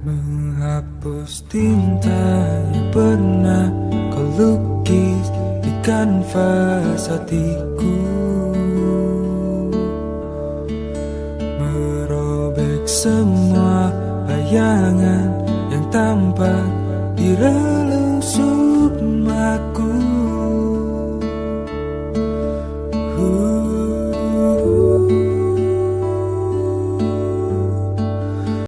Menghapus tinta yang pernah kau lukis di kanvas hatiku, merobek semua bayangan yang tampak di relung sukmaku.